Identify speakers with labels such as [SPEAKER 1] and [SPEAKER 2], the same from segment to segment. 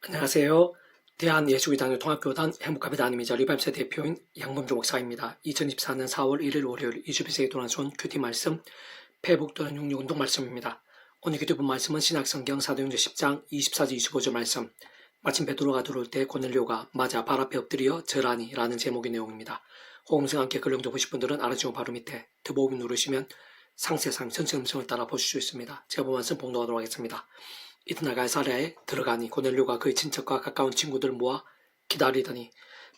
[SPEAKER 1] 안녕하세요. 대한예수의당의 통합교단 행복가배단임이자 리바임세 대표인 양범주 목사입니다. 2024년 4월 1일 월요일 이주비세에 돌아온 큐티 말씀 페북도는 66 운동 말씀입니다. 오늘 큐티 본 말씀은 신약성경 사도행전 10장 24절 25절 말씀. 마침 베드로가 들어올 때 고넬료가 맞아 발 앞에 엎드려 절하니 라는 제목의 내용입니다. 호응성 함께 글령도 보실 분들은 알아주고 바로 밑에 더보기 누르시면 상세상 전체 음성을 따라 보실 수 있습니다. 제가 본 말씀 봉독하도록 하겠습니다. 이튿날 가이사랴에 들어가니 고넬료가 그의 친척과 가까운 친구들 모아 기다리더니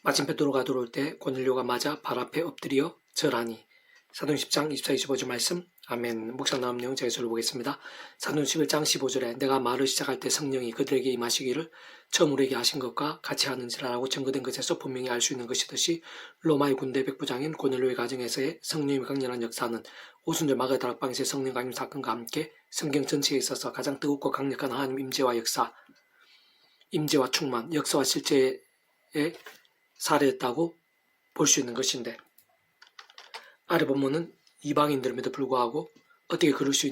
[SPEAKER 1] 마침 베드로가 들어올 때 고넬료가 맞아 발 앞에 엎드려 절하니. 사도행전 10장 24, 25절 말씀. 아멘. 묵상 나온 내용 제가 보겠습니다. 사도행전 11장 15절에 내가 말을 시작할 때 성령이 그들에게 임하시기를 처음으로 얘기 하신 것과 같이 하는지라고 증거된 것에서 분명히 알 수 있는 것이듯이 로마의 군대 백부장인 고넬료의 가정에서의 성령의 강렬한 역사는 오순절 마가 다락방에서의 성령 강림 사건과 함께 성경 전체에 있어서 가장 뜨겁고 강력한 하나님 임재와 역사, 임재와 충만, 역사와 실제의 사례였다고 볼 수 있는 것인데, 아래 본문은 이방인들임에도 불구하고 어떻게 그럴 수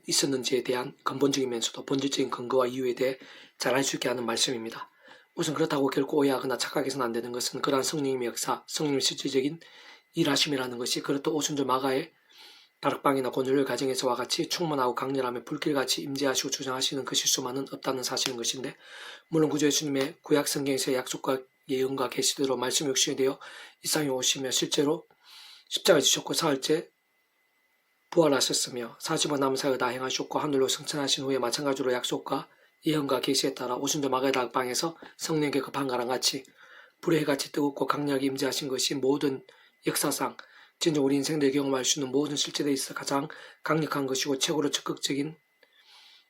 [SPEAKER 1] 있었는지에 대한 근본적이면서도 본질적인 근거와 이유에 대해 잘 알 수 있게 하는 말씀입니다. 우선 그렇다고 결코 오해하거나 착각해서는 안 되는 것은 그러한 성령님의 역사, 성령님의 실질적인 일하심이라는 것이 그렇듯 오순절 마가의 다락방이나 고넬료의 가정에서와 같이 충만하고 강렬하며 불길같이 임재하시고 주장하시는 그 실수만은 없다는 사실인 것인데, 물론 구주 예수님의 구약 성경에서의 약속과 예언과 계시대로 말씀 육신이 되어 이 땅에 오시며 실제로 십자가에 지셨고 사흘째 부활하셨으며 40원 남은 사역을 다 행하셨고 하늘로 승천하신 후에 마찬가지로 약속과 예언과 계시에 따라 오순절 마가의 다락방에서 성령의 급한가랑 같이 불의 해같이 뜨겁고 강력하게 임재하신 것이 모든 역사상 진정 우리 인생들 경험할 수 있는 모든 실제에 있어 가장 강력한 것이고 최고로 적극적인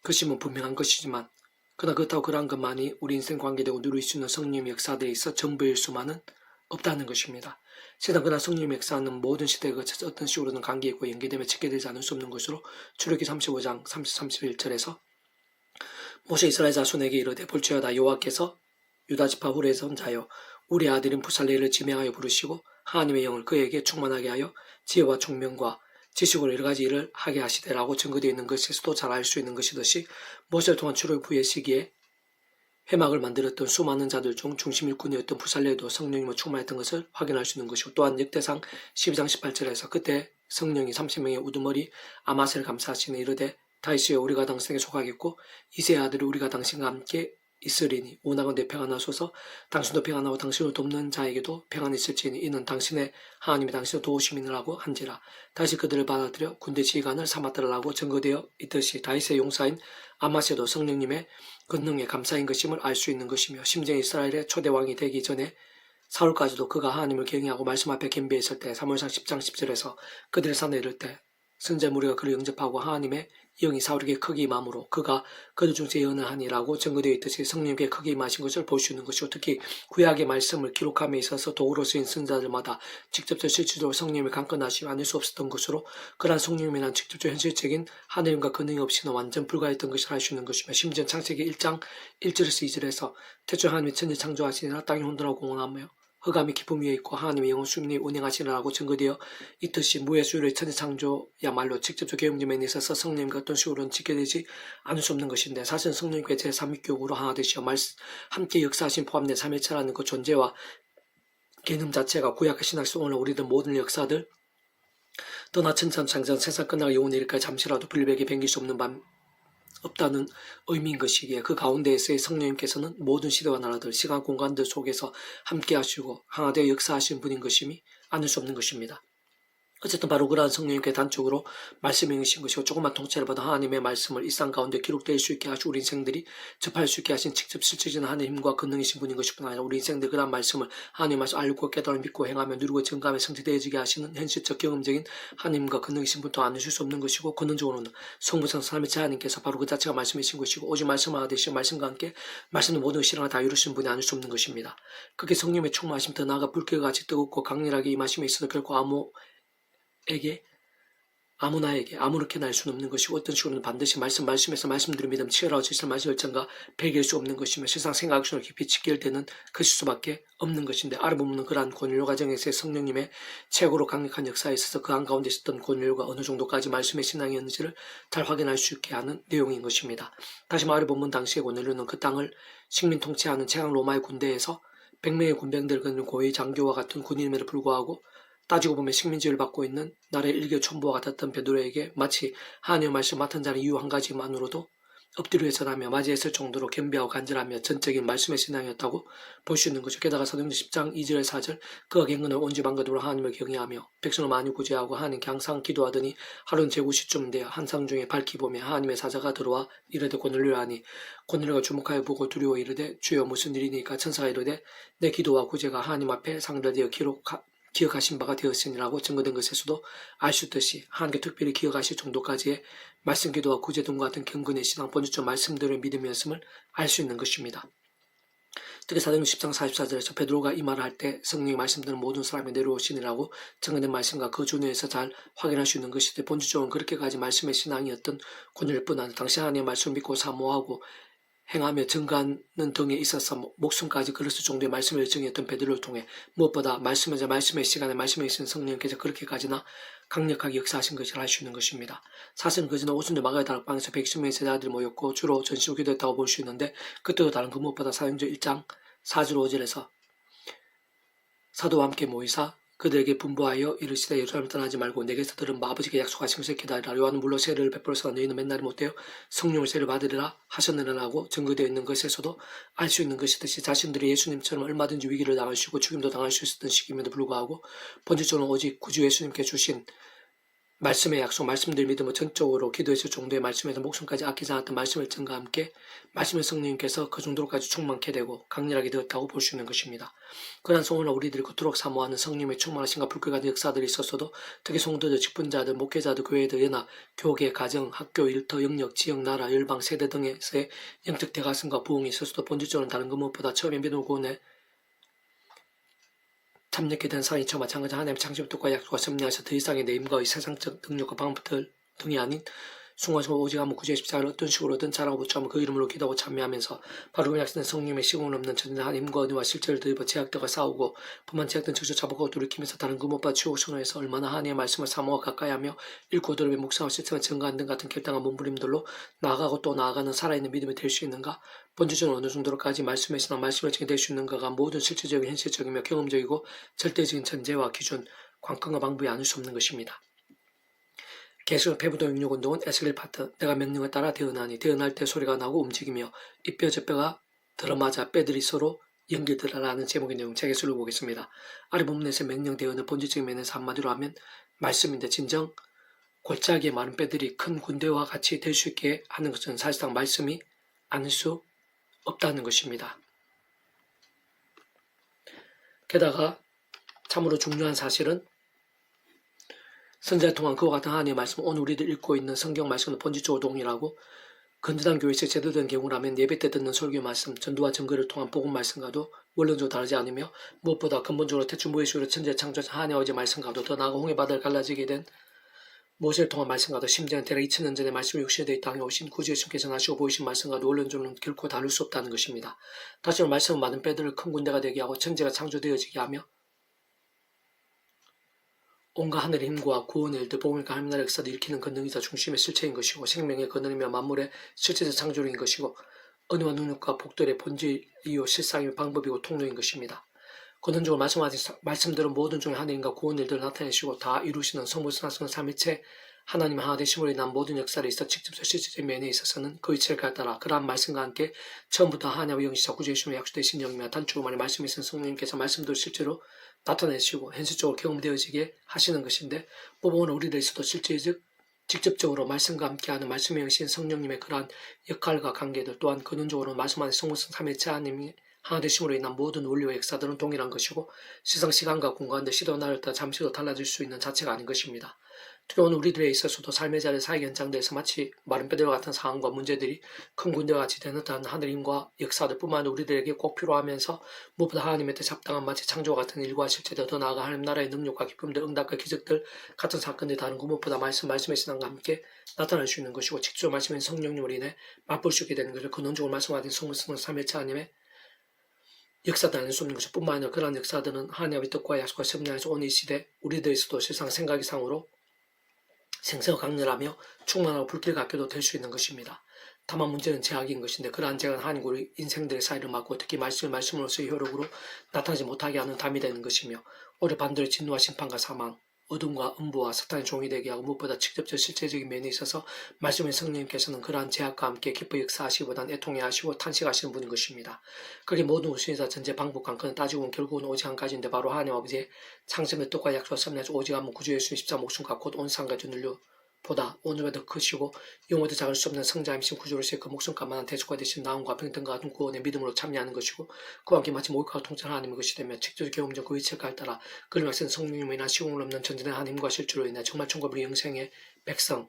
[SPEAKER 1] 것임은 분명한 것이지만, 그러나 그렇다고 그러한 것만이 우리 인생 관계되고 누릴 수 있는 성령의 역사들에 있어 전부일 수만은 없다는 것입니다. 세상 그러나 성령의 역사는 모든 시대에 거쳐서 어떤 식으로든 관계 있고 연계되며 체계되지 않을 수 없는 것으로 출애굽기 35장 30-31절에서 모세 이스라엘 자손에게 이르되 볼지어다 여호와께서 유다 지파 후레에 선 자여 우리 아들인 부살레를 지명하여 부르시고 하나님의 영을 그에게 충만하게 하여 지혜와 총명과 지식으로 여러 가지 일을 하게 하시되라고 증거되어 있는 것에서도 잘 알 수 있는 것이듯이 모세를 통한 출애굽 후의 시기에 회막을 만들었던 수많은 자들 중 중심 일꾼이었던 부살레도 성령님을 충만했던 것을 확인할 수 있는 것이고, 또한 역대상 12장 18절에서 그때 성령이 30명의 우두머리 아마셀을 감싸시니 이르되 다윗이여 우리가 당신에게 속하겠고 이새의 아들이 우리가 당신과 함께 있으리니 오나건대 평안하소서. 당신도 평안하고 당신을 돕는 자에게도 평안이 있을지니 이는 당신의 하나님이 당신을 도우심이라고 한지라. 다시 그들을 받아들여 군대 지휘관을 삼았더라라고 증거되어 있듯이 다윗의 용사인 아마세도 성령님의 권능에 감사인 것임을 알 수 있는 것이며, 심지어 이스라엘의 초대왕이 되기 전에 사울까지도 그가 하나님을 경외하고 말씀 앞에 겸비했을 때 사무엘상 10장 10절에서 그들의 산에 이를 때 선제 무리가 그를 영접하고 하나님의 영이 사울에게 크게 임함으로 그가 그들 중에 예언을 하니라고 증거되어 있듯이 성령께 크게 임하신 것을 볼 수 있는 것이고, 특히 구약의 말씀을 기록함에 있어서 도구로 쓰인 선자들마다 직접적 실질적으로 성령님을 강권하시며 아닐 수 없었던 것으로 그러한 성령님이란 직접적 현실적인 하나님과 근능이 없이는 완전 불가했던 것을 알 수 있는 것이며, 심지어 창세기 1장 1절에서 2절에서 태초 하나님이 천지 창조하시니라 땅이 혼돈하고 공허하며 흑암이 기쁨 위에 있고 하나님의 영은 수민이 운행하시느라고 증거되어 있듯이 무예수율의 천지 창조야말로 직접적 계명점에 있어서 성령님과 어떤 식으로는 지켜되지 않을 수 없는 것인데, 사실은 성령님과 제3위격으로 하나 되시어 함께 역사하신 포함된 삼위체라는 그 존재와 개념 자체가 구약의 신학 속으로 우리들 모든 역사들 떠나 천천창전 세상 끝나가 영원히 이르기까지 잠시라도 불백에 변길 수 없는 밤 없다는 의미인 것이기에 그 가운데에서의 성령님께서는 모든 시대와 나라들, 시간, 공간들 속에서 함께 하시고 하나 되어 역사하신 분인 것임이 아닐 수 없는 것입니다. 어쨌든 바로 그러한 성령님께 단적으로 말씀이 이신 것이고, 조금만 통찰을 받아 하나님의 말씀을 일상 가운데 기록될 수 있게 하시고 우리 인생들이 접할 수 있게 하신 직접 실질적인 하나님의 힘과 권능이신 분인 것뿐 아니라 우리 인생들 그러한 말씀을 하나님의 말씀 알고 깨달아 믿고 행하며 누리고 증감에 성취되어지게 하시는 현실적 경험적인 하나님과 권능이신 분도 아니실 수 없는 것이고, 권능적으로는 성부성 삼위체 하나님께서 바로 그 자체가 말씀이신 것이고, 오직 말씀하나 되시고 말씀과 함께 말씀의 모든 실행을 다 이루신 분이 아닐 수 없는 것입니다. 그렇게 성령의 충만하심 더 나아가 불길같이 뜨겁고 강렬하게 임하심에 있어도 결코 아무나에게 아무렇게나 할 수는 없는 것이고 어떤 식으로는 반드시 말씀에서 말씀드린 믿음 치열하고 질서 말씀 열정과 배길 수 없는 것이며 세상 생각 수로 깊이 직결되는 것일 수밖에 없는 것인데 알아보면 그러한 권율 과정에서의 성령님의 최고로 강력한 역사에 있어서 그 한가운데 있었던 권율과 어느 정도까지 말씀의 신앙이었는지를 잘 확인할 수 있게 하는 내용인 것입니다. 다시 말해보면 당시의 권율은 그 땅을 식민 통치하는 최강 로마의 군대에서 100명의 군병들을 거는 고위 장교와 같은 군인임에도 불구하고 따지고 보면 식민지를 받고 있는 나라의 일개 촌부와 같았던 베드로에게 마치 하나님의 말씀 맡은 자는 이유 한 가지만으로도 엎드려 전하며 맞이했을 정도로 겸비하고 간절하며 전적인 말씀의 신앙이었다고 볼 수 있는 거죠. 게다가 사도행전 10장 2절 4절 그가 갱근을 온지방거도로 하나님을 경외하며 백성을 많이 구제하고 하나님께 항상 기도하더니 하루는 제9시쯤 되어 한상 중에 밝히 보며 하나님의 사자가 들어와 이르되 고넬료라 하니 고넬료가 주목하여 보고 두려워 이르되 주여 무슨 일이니까 천사가 이르되 내 기도와 구제가 하나님 앞에 상달되어 기억하신 바가 되었으니라고 증거된 것에서도 알 수 있듯이 하나님께 특별히 기억하실 정도까지의 말씀 기도와 구제 등과 같은 경건의 신앙 본질적 말씀들을 믿음이었음을 알 수 있는 것입니다. 특히 사도행전 10장 44절에서 베드로가 이 말을 할 때 성령의 말씀들은 모든 사람이 내려오시니라고 증거된 말씀과 그 준에서 잘 확인할 수 있는 것인데 본질적으로 그렇게까지 말씀의 신앙이었던 권율뿐 아니라 당시 하나님의 말씀을 믿고 사모하고 행하며 증거하는 등에 있어서 목숨까지 걸었을 정도의 말씀을 열정했던 베드로를 통해 무엇보다 말씀의 시간에 말씀에 있는 성령께서 그렇게까지나 강력하게 역사하신 것을 알 수 있는 것입니다. 사실은 그전에 오순절 마가의 다락방에서 120명의 제자들이 모였고 주로 전시로 기도했다고 볼 수 있는데 그때도 다른 그 무엇보다 사도행전 1장 4절 5절에서 사도와 함께 모이사 그들에게 분부하여 이르시되 예루살렘을 떠나지 말고 내게서 들은 바 아버지께 약속하신 것을 기다리라. 요한은 물론 세례를 베풀었으나 너희는 맨날이 못되어 성령을 세례를 받으리라 하셨느라고 증거되어 있는 것에서도 알 수 있는 것이듯이 자신들이 예수님처럼 얼마든지 위기를 당할 수 있고 죽임도 당할 수 있었던 시기임에도 불구하고 본질적으로 오직 구주 예수님께 주신 말씀의 약속, 말씀들 믿음을 전적으로 기도했을 정도의 말씀에서 목숨까지 아끼지 않았던 말씀의 증과 함께 말씀의 성령님께서 그 정도로까지 충만케 되고 강렬하게 되었다고 볼 수 있는 것입니다. 그러한 성원을 우리들이 그토록 사모하는 성령의 충만하신가 불교 같은 역사들이 있었어도 특히 성도들, 직분자들, 목회자들, 교회들, 연합, 교계, 가정, 학교, 일터, 영역, 지역, 나라, 열방, 세대 등에서의 영적 대가슴과 부흥이 있었어도 본질적으로는 다른 것 무엇보다 처음에 믿음 구원에 참여하게 된 사람이 저 마찬가지 하나님의 창조의 뜻과 약속과 섭리하셔 더 이상의 내 힘과 세상적 능력과 방법들 등이 아닌 순간적으로 오직 한번 구주의 십자가를 어떤 식으로든 잘하고 붙잡으면 그 이름으로 기도하고 참여하면서 바로 그 약속된 성령의 시공을 없는 전진한 힘과 은혜와 실제를 더입어 제약되고 싸우고 뿐만 제약된 즉시 잡아가고 돌이키면서 다른 그 무엇보다 치우고 선호해서 얼마나 하나님의 말씀을 사모하 가까이하며 읽고 들으며 묵상할 실천을 증거하는 등 같은 결단한 몸부림들로 나아가고 또 나아가는 살아있는 믿음이 될 수 있는가 본질적으로 어느 정도로까지 말씀의 신앙 말씀을 증거될 수 있는가가 모든 실질적인 현실적이며 경험적이고 절대적인 전제와 기준 관건과 방법이 아닐 수 없는 것입니다. 계시록 배부도 육육운동은 에스겔 파트 내가 명령을 따라 대언하니 대언할 때 소리가 나고 움직이며 이 뼈 저 뼈가 들어맞아 뼈들이 서로 연결되라라는 제목의 내용 재개수를 보겠습니다. 아래 본문에서 명령 대언을 본질적인 면에서 한마디로 하면 말씀인데 진정 골짜기에 많은 뼈들이 큰 군대와 같이 될 수 있게 하는 것은 사실상 말씀이 아닐 수 없다는 것입니다. 게다가 참으로 중요한 사실은 선자를 통한 그와 같은 하나님의 말씀 오늘 우리들 읽고 있는 성경 말씀은 본질적으로 동일하고 건전한 교회에서 제도된 경우라면 예배 때 듣는 설교 말씀, 전도와 증거를 통한 복음 말씀과도 원론적으로 다르지 않으며 무엇보다 근본적으로 태초무의식으로 천재 창조자 하나님의 어제 말씀과도 더 나아가 홍해 바다를 갈라지게 된 모세를 통한 말씀과도 심지어는 대략 2000년 전에 말씀이 육신이 되어 이 땅에 오신 구주 예수님께서 전하시고 보이신 말씀과도 원론적으로는 결코 다를 수 없다는 것입니다. 다시 말로 말씀은 많은 뼈들을 큰 군대가 되게 하고 천재가 창조되어지게 하며 온갖 하늘의 힘과 구원의 일들, 복음과 하나님의 나라의 역사를 일으키는 권능이자 중심의 실체인 것이고 생명의 근원이며 만물의 실체적 창조력인 것이고 은혜와 능력과 복들의 본질이요 실상이며 방법이고 통로인 것입니다. 근원적으로 말씀하신 말씀들은 모든 종의 하나님과 구원의 일들을 나타내시고 다 이루시는 성불선하시는 삼위체 하나님의 하나 되심으로 인한 모든 역사에 있어 직접적 실질적 면에 있어서는 그 이치를 따라 그러한 말씀과 함께 처음부터 하나님의 영시자 구주 예수님의 약속되신 영이며 단축으로 말해 말씀이 있는 성령님께서 말씀들을 실제로 나타내시고 현실적으로 경험되어지게 하시는 것인데 뽑아오는 우리들에서도 직접적으로 말씀과 함께하는 말씀의 영신 성령님의 그러한 역할과 관계들 또한 근원적으로 말씀 안에 성물성 삼위체 하나님이 하나 되심으로 인한 모든 원리와 역사들은 동일한 것이고 세상 시간과 공간들 시도 나를 따라 잠시도 달라질 수 있는 자체가 아닌 것입니다. 특히 오늘 우리들에 있어서도 삶의 자리 사역 현장대에서 마치 마른 뼈대와 같은 상황과 문제들이 큰 군대와 같이 되는 듯한 하늘의 힘과 역사들 뿐만 아니라 우리들에게 꼭 필요하면서 무엇보다 하나님의 뜻 합당한 마치 창조와 같은 일과 실제되어 더 나아가 하나님 나라의 능력과 기쁨들, 응답과 기적들 같은 사건들이 다른 그 무엇보다 말씀의 신앙과 함께 나타날 수 있는 것이고 직접 말씀인 성령님을 인해 맛볼 수 있게 되는 것을 근원적으로 말씀하신 성령 삼위일체 하나님의 역사도 아닐 수 없는 것일 뿐만 아니라 그러한 역사들은 하나님의 뜻과 약속과 섭리에서 오늘 이 시대 우리들에서도 실상 생각 이상으로 생생하고 강렬하며 충만하고 불길 같게도 될 수 있는 것입니다. 다만 문제는 제약인 것인데 그러한 제약은 하나님과 우리 인생들의 사이를 막고 특히 말씀으로서의 효력으로 나타나지 못하게 하는 담이 되는 것이며 오히려 반대로 진노와 심판과 사망, 어둠과 음부와 사탄의 종이 되게 하고 무엇보다 직접적 실제적인 면에 있어서 말씀의 성령님께서는 그러한 제약과 함께 기뻐 역사하시기보다는 애통해하시고 탄식하시는 분인 것입니다. 그게 모든 우신자 전제 방법 관건을 따지고 보면 결국은 오직 한 가지인데 바로 하나님 아버지의 창세의 뜻과 약속과 섭리하시 오직 한번 구주 예수 십자 목숨과 곧 온 상과 주늘려 보다 오늘보다 더 크시고 영원히 작을 수 없는 성자임신 구주로서의 그 목숨값만한 대속과 대신 나음과 평등과 같은 구원의 믿음으로 참여하는 것이고 그와 함께 마치 목욕하고 통찰 하나님의 것이 되며 직접 경험적 그 위치에 따라 그를 말씀 성령님으로 인한 시공을 없는 전진의 하나님과 실주로 인해 정말 천국의 영생의 백성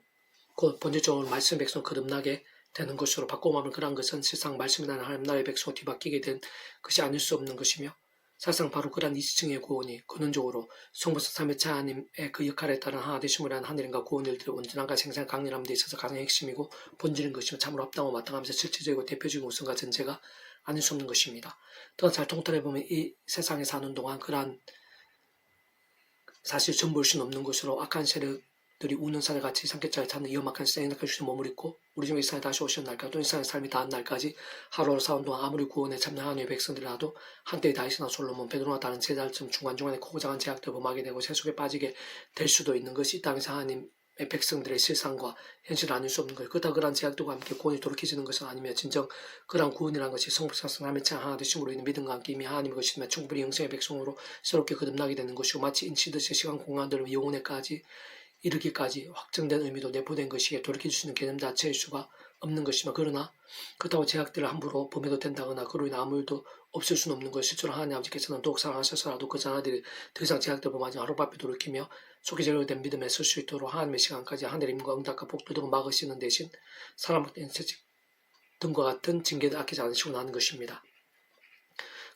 [SPEAKER 1] 곧 본질적으로 말씀 백성을 거듭나게 되는 것으로 바꿔보면 그러한 것은 세상 말씀이라는 하나님 나라의 백성을 뒤바뀌게 된 것이 아닐 수 없는 것이며 사실상 바로 그러한 이지층의 구원이 근원적으로 성부성 삼위일체 하나님의 그 역할에 따른 하나 되심을 한 하늘인과 구원 일들의 온전함과 생생 강렬함에 있어서 가장 핵심이고 본질인 것이며 참으로 합당하고 마땅하면서 실질적이고 대표적인 우선과 전제가 아닐 수 없는 것입니다. 또한 잘 통틀어보면 이 세상에 사는 동안 그러한 사실 전부일 수는 없는 것으로 악한 세력들이 우는 사례같이 산길자에 찾는 위험한 생각할 수 있는 몸을 입고 우리 중에 이 세상에 다시 오시는 날까지 또 이 세상의 삶이 닿은 날까지 하루하루 사온 동안 아무리 구원에 참여한 하나님의 백성들이라도 한때의 다윗이나 솔로몬, 베드로나 다른 제자들처럼 중간중간에 크고 작은 제약들을 범하게 되고 세속에 빠지게 될 수도 있는 것이 이 땅에서 하나님의 백성들의 실상과 현실을 아닐 수 없는 거예요. 그렇다고 그러한 제약들과 함께 구원이 돌이켜지는 것은 아니며 진정 그러한 구원이라는 것이 성부사성 하나님의 하나 되심으로 있는 믿음과 함께 이미 하나님의 것이며 천국의 영생의 백성으로 새롭게 거듭나게 되는 것이고 마치 인치듯이 시간 공간들을 영혼에까지 이르기까지 확정된 의미도 내포된 것이기에 돌이킬 수 있는 개념 자체일 수가 없는 것이며 그러나 그렇다고 제약들을 함부로 범해도 된다거나 그로 인해 아무 일도 없을 수는 없는 것이 실제로 하나님 아버지께서는 더욱 사랑하셔서라도 그 자녀들이 더 이상 제약들을 범하지 하루바삐 돌이키며 속이 제대로 믿음에 설 수 있도록 하나님의 시간까지 하늘의 힘과 응답과 복도 등을 막으시는 대신 사람의 등과 같은 징계를 아끼지 않으시고 하는 것입니다.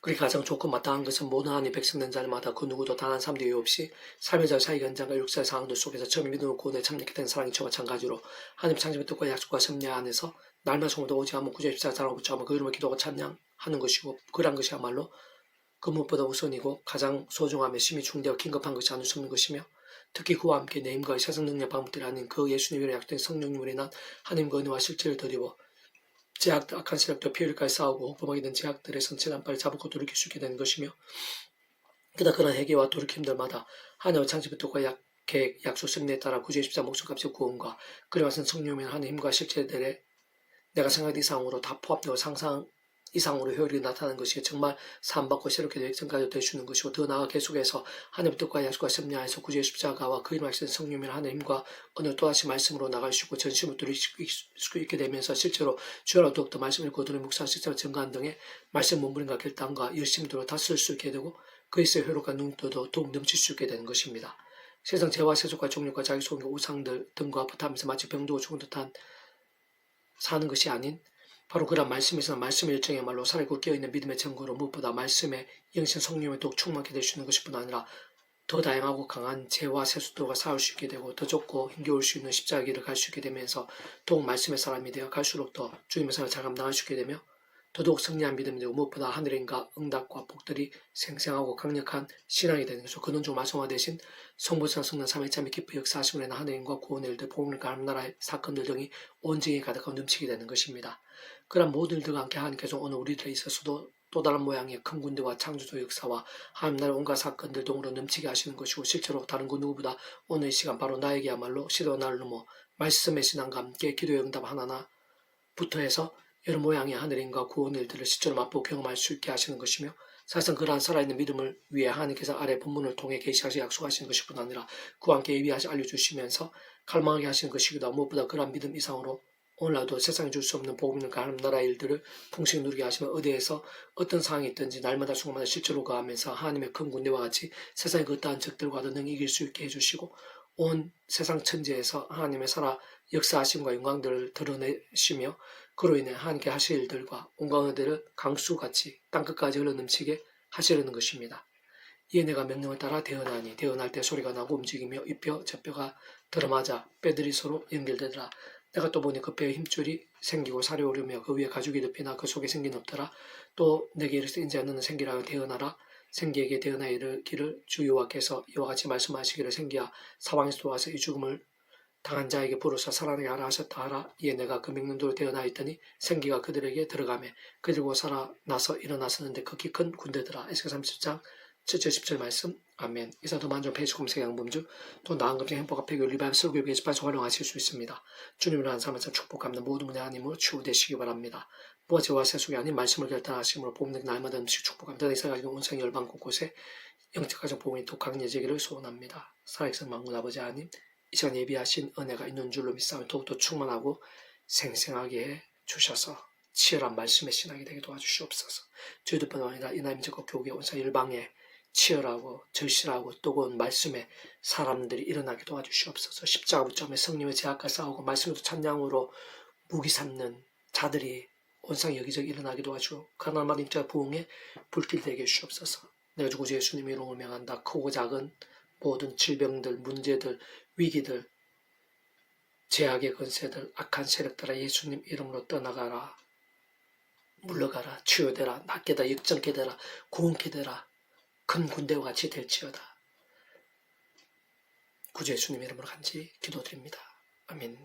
[SPEAKER 1] 그리고 가장 좋고 마땅한 것은 모든 하나님의 백성된 자들마다 그 누구도 단 한 사람도 예외 없이 삶의 자유 사이 현장과 육사의 상황들 속에서 처음 믿음을 구원에 참여하게 된 사랑이 저와 마찬가지로 하나님 창조의 뜻과 약속과 섭리 안에서 날마다 성도 오직 한번 구주 십자가 사랑을 붙잡고 그 이름을 기도하고 찬양하는 것이고 그러한 것이야말로 그 무엇보다 우선이고 가장 소중하며 심히 중대하고 긴급한 것이 아닐 수 없는 것이며 특히 그와 함께 내 힘과 세상 능력 방법들이 아닌 그 예수님의 약된 성령님으로 인한 하나님과 은혜와 실체를 드리고 제약, 악한 세력도 피해를까지 싸우고 혹범하게 된 제약들의 선체를 빨리 잡고 돌이킬 수 있게 되는 것이며 그다 그런 회개와 돌이킴들마다 하나님의 창조의 뜻과 계획, 약속, 섭리에 따라 구주의 십자 목숨값의 구원과 그리 와서 성령의 하나님의 힘과 실체들의 내가 생각한 이상으로 다 포함되고 상상 이상으로 효율이 나타나는 것이 정말 사함받고 새롭게 역전까지 될 수 있는 것이고 더 나아가 계속해서 하나님의 뜻과 약속과 섭리 안에서 구주의 십자가와 그 이름을 하시는 성령의 하나님의 힘과 오늘 또다시 말씀으로 나갈 수 있고 전심을 들일 수 있게 되면서 실제로 주야로 더욱더 말씀을 거두는 묵상 실제로 증가한 등의 말씀 몸부림과 결단과 열심으로 다 쓸 수 있게 되고 그리스도의 효력과 능력도 더욱 넘칠 수 있게 되는 것입니다. 세상 죄와 세속과 종력과 자기 소원과 우상들 등과 붙하면서 마치 병들고 죽은 듯한 사는 것이 아닌 바로 그런 말씀에서는 말씀의 일정이야말로 살아있고 깨어있는 믿음의 증거로 무엇보다 말씀의 영신 성령에 더욱 충만하게 될 수 있는 것일 뿐 아니라 더 다양하고 강한 죄와 세속들과 싸울 수 있게 되고 더 좁고 힘겨울 수 있는 십자가 길을 갈 수 있게 되면서 더욱 말씀의 사람이 되어 갈수록 더 주님의 사랑을 잘 감당할 수 있게 되며 더더욱 승리한 믿음이 되고 무엇보다 하늘의 힘과 응답과 복들이 생생하고 강력한 신앙이 되는 것으로 근원적으로 말씀화 대신 성부성 성령 삼위일체의 기쁘 역사하심으로 인한 하늘의 힘과 구원의 일들 복음을 가는 나라의 사건들 등이 온전히 가득하고 넘치게 되는 것입니다. 그런 모든 일들과 함께 하나님께서 오늘 우리들에 있어서도 또 다른 모양의 큰 군대와 창조적 역사와 하나님 나라의 온갖 사건들 등으로 넘치게 하시는 것이고 실제로 다른 그 누구보다 오늘 이 시간 바로 나에게야말로 시대와 나를 넘어 말씀의 신앙과 함께 기도의 응답 하나하나부터 해서 여러 모양의 하늘의 힘과 구원의 일들을 실제로 맛보고 경험할 수 있게 하시는 것이며 사실상 그러한 살아있는 믿음을 위해 하나님께서 아래 본문을 통해 계시하시 약속하시는 것일 뿐 아니라 그와 함께 예비하시 알려주시면서 갈망하게 하시는 것이기도 하고 무엇보다 그러한 믿음 이상으로 오늘날도 세상에 줄 수 없는 복음을 가는 나라의 일들을 풍성히 누리게 하시며 어디에서 어떤 상황이 있든지 날마다 순간마다 실제로 가하면서 하나님의 큰 군대와 같이 세상의 그 어떠한 적들과도 능히 이길 수 있게 해주시고 온 세상 천지에서 하나님의 살아 역사하심과 영광들을 드러내시며 그로 인해 하나님께 하실 일들과 온갖 은혜를 강수같이 땅끝까지 흘러넘치게 하시려는 것입니다. 이에 내가 명령을 따라 대언하니 대언할 때 소리가 나고 움직이며 이 뼈 저 뼈가 들어맞아 뼈들이 서로 연결되더라. 내가 또 보니 그 뼈에 힘줄이 생기고 살이 오르며 그 위에 가죽이 덮이나 그 속에 생기는 없더라. 또 내게 이르시되 인자야 너는 생기라 대언하라. 생기에게 대언하여 이르기를 주 여호와께서 이와 같이 말씀하시기를 생기야 사방에서 도와서 이 죽음을 당한 자에게 부르사 살아나게 하라 하셨다 하라. 이에 내가 그 명령대로 대언하였더니 생기가 그들에게 들어가매 그들고 살아나서 일어나서는데 극히 큰 군대더라. 에스겔 30장 7절 10절 말씀. 아멘. 이사도 만족 페이지 검색 양범주 또 나은 검색 행복 앞에 리바임 설교 게시판에서 활용하실 수 있습니다. 주님을 아는 삶을 축복합니다. 모든 분의 하나님으로 치유되시기 바랍니다. 무엇제와 세속이 아닌 말씀을 결단하심으로 복음적 날마다 음식 축복합니다. 이사 가지고 온상 열방 곳곳에 영적 가정 복음이 또 강해지기를 소원합니다. 살아계신 만군 아버지 하나님 이 시간 예비하신 은혜가 있는 줄로 믿사오며 더욱더 충만하고 생생하게 해 주셔서 치열한 말씀의 신앙이 되게 도와주시옵소서. 저희들뿐만 아니라 이나임제국 교회 온상 열방에 치열하고 절실하고 뜨거운 말씀의 사람들이 일어나게 도와주시옵소서. 십자가 붙잡며 성령의 제약과 싸우고 말씀으로 찬양으로 무기 삼는 자들이 온상 여기저기 일어나게 도와주고 가나안 입자 부흥에 불길 되게 해주시옵소서. 내가 주 구주 예수님의 이름을 명한다. 크고 작은 모든 질병들, 문제들, 위기들, 제약의 권세들, 악한 세력들아 예수님 이름으로 떠나가라. 물러가라. 치유되라. 낫게 되라. 역전케 되라. 구원케 되라. 큰 군대와 같이 될지어다. 구주 예수님 이름으로 간절히 기도드립니다. 아멘.